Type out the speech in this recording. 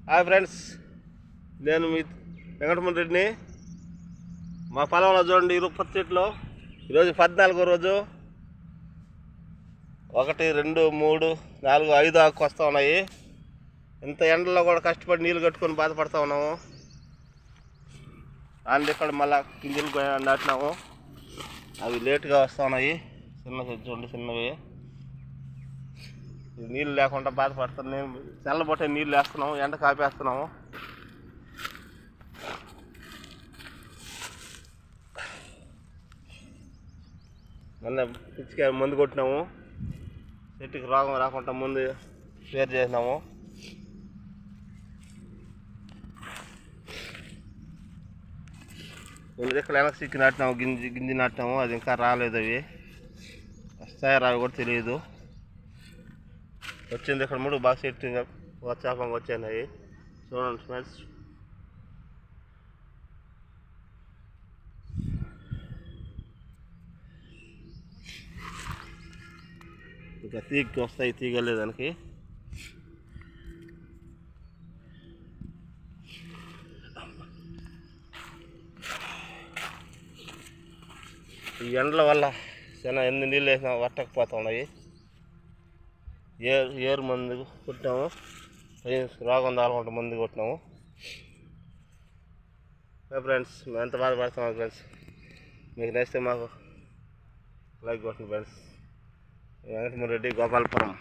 Hi friends, నేను మీ వెంకటమూరి రెడ్డిని. మా పొలంలో చూడండి, ఈ పత్తి చెట్లు ఈరోజు 14వ రోజు. 1 2 3 4 5 ఆకు వస్తూ ఉన్నాయి. ఇంత ఎండలో కూడా కష్టపడి నీళ్ళు కట్టుకొని బాధపడుతూ ఉన్నాము. అండ్ ఇక్కడ మళ్ళీ గింజలు నాటినాము, అవి లేటుగా వస్తూ ఉన్నాయి. చూడండి చిన్నవి. నీళ్ళు లేకుండా బాధపడుతున్నాం. నేను చల్లబొట్టే నీళ్ళు వేస్తున్నాము, ఎండ కాపేస్తున్నాము. మొన్న పిచ్చికాయ మందు కొట్టినాము, చెట్టుకి రోగం రాకుండా ముందు స్ప్రే చేసినాము. ముందు ఇక్కడ వెనక సిక్కి నాటినాము, గింజి నాటినాము. అది ఇంకా రాలేదు, అవి వస్తాయో రావి కూడా తెలియదు. వచ్చింది ఇక్కడ 3 బాగా చెట్టు చేపంగా వచ్చాయి. చూడండి ఫ్రెండ్స్, ఇంకా తీగకి వస్తాయి, తీగలేదు దానికి. ఈ ఎండల వల్ల చాలా ఎన్ని నీళ్ళు వేసినా పట్టకపోతూ ఉన్నాయి. ఏరు మందు కొట్టినాము, రోగం దాలకుంట మందు కొట్టినాము. ఫ్రెండ్స్, మేము ఎంత బాధపడుతున్నాం ఫ్రెండ్స్. మీకు నచ్చితే మాకు లైక్ కొట్టండి ఫ్రెండ్స్. వెంకటమూరి రెడ్డి, గోపాలపురం.